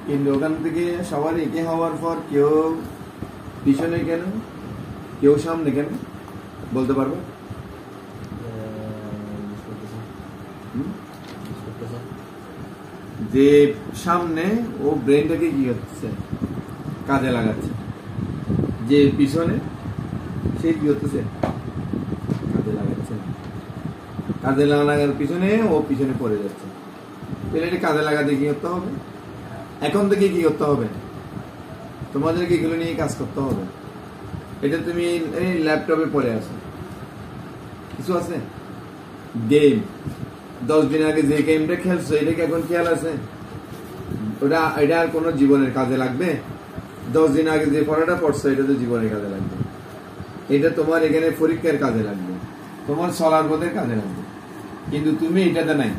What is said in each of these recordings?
কিন্তু ওখান থেকে সবার একে হওয়ার পর কেউ পিছনে কেন, কেউ সামনে কেন বলতে পারবো? যে সামনে ও ব্রেনটাকে কি হচ্ছে, কাজে লাগাচ্ছে, যে পিছনে সে কি হচ্ছে, কাজে লাগাচ্ছে। কাজে লাগার পিছনে ও পিছনে পড়ে যাচ্ছে। তাহলে এটা কাজে লাগাতে কি করতে হবে? এখন থেকে কি করতে হবে? তোমাদেরকে এগুলো নিয়ে কাজ করতে হবে। এটা তুমি এই ল্যাপটপে পড়ে আসো, কিছু আছে গেম, 10 দিন আগে যে গেমটা খেলছো এটা কি এখন খেয়াল আছে? ওটা এটা আর কোনো জীবনের কাজে লাগবে? 10 দিন আগে যে পড়াটা পড়ছো এটা তো জীবনের কাজে লাগবে। এটা তোমার এখানে পরীক্ষার কাজে লাগবে, তোমার চলার পথের কাজে লাগবে। কিন্তু তুমি এটাতে নাই,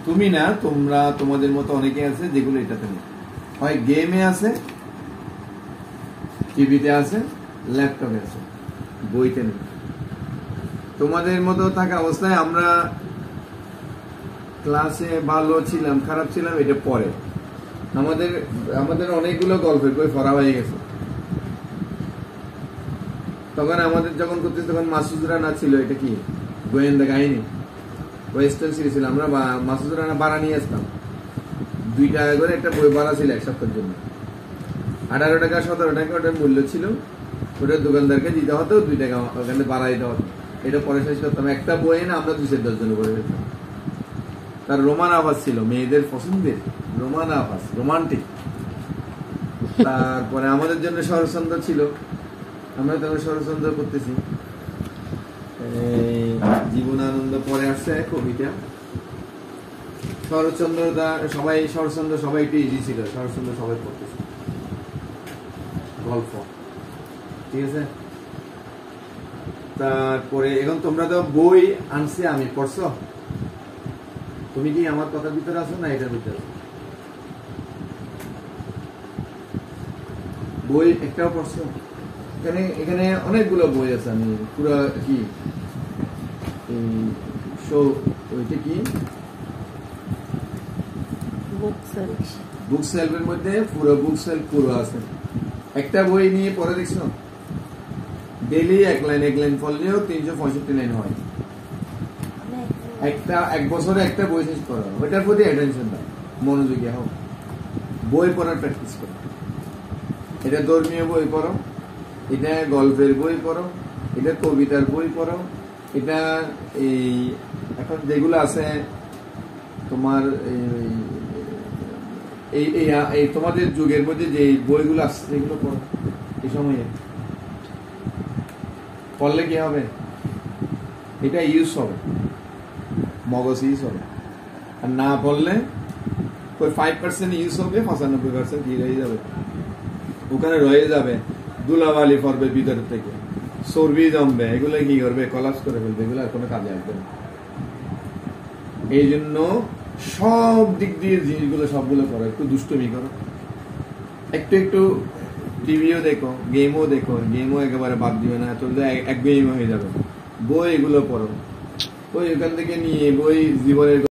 তুমি না, তোমরা তোমাদের মতো অনেকে আছে যেগুলো এটাতে নেই। হয় গেমে আছে, টিভিতে আছে, ল্যাপটপে আছে, বইতে নেই। তোমাদের মতো থাকা অবস্থায় আমরা ক্লাসে ভালো ছিলাম খারাপ ছিলাম এটা পরে। আমাদের আমাদের অনেকগুলো গল্পের বই পড়া হয়ে গেছে। তখন আমাদের যখন করতে তখন মাসুদ রানা ছিল, এটা কি গোয়েন্দা কাহিনী, ওয়েস্টার্ন সিরিজ ছিল। আমরা মাসুদ রানা বাড়া নিয়ে আসতাম, 2 টাকা করে একটা বই বাড়া ছিল এক সপ্তাহের জন্য। 18 টাকা 17 টাকা ওটার মূল্য ছিল। ওটা দোকানদারকে দিতে হতো, 2 টাকা ওখানে বাড়া দিতে হতো। এটা পরে শেষ করতাম। একটা বই না আমরা 210 জন করে ফেলতাম। তার রোমান আভাস ছিল, মেয়েদের পছন্দের রোমান আভাস, রোমান্টিক। তারপরে আমাদের জন্য শরৎচন্দ্র ছিল, আমরা তখন শরৎচন্দ্র করতেছি। জীবনানন্দ পরে আসছে কবিতা। শরৎচন্দ্র শরৎচন্দ্র সবাই একটু ইজি ছিল, শরৎচন্দ্র সবাই পড়তেছে গল্প, ঠিক আছে। তারপরে এখন তোমরা তো বই আনছি আমি, পড়ছো? তুমি কি আমার কথার ভিতরে আছো না এটার ভিতরে? বই একটাও পড়ছো? এখানে অনেকগুলো বই আছে। আমি পুরো কি ওইটা কি বুক সেলফের মধ্যে পুরো বুক সেলফ পুরো আছে। একটা বই নিয়ে পড়ে দেখছো? ডেইলি এক লাইন পড়লেও 365 লাইন হয়। এক বছরে একটা বই শেষ করো, ওইটার প্রতি অ্যাটেনশন দাও, মনোযোগী হও, বই পড়ার প্র্যাকটিস করো। এটা ধর্মীয় বই পড়ো, এটা গল্পের বই পড়ো, এটা কবিতার বই পড়ো, এটা এই এখন যেগুলো আছে তোমার এই তোমাদের যুগের মধ্যে যে বইগুলো আসছে সেগুলো পড়ো। এই সময়ে পড়লে কি হবে? এটা ইউজ হবে, মগজ ইউজ হবে। আর না পড়লে ওই 5% ইউজ হবে, 95% কি রয়ে যাবে, ওখানে রয়ে যাবে। ধুলাবালি পড়বে ভিতর থেকে, চর্বি জমবে, এগুলো কি করবে, কলাপস করে ফেলবে, এগুলো আর কোনো কাজে আসবে না। এই জন্য সব দিক দিয়ে জিনিসগুলো সবগুলো করো, একটু দুষ্টুমি করো, একটু টিভিও দেখো, গেমও দেখো, গেমও একেবারে বাদ দিবে না, চলতে এক গেম হয়ে যাবে। বই এগুলো পড়ো, বই ওখান থেকে নিয়ে বই জীবনের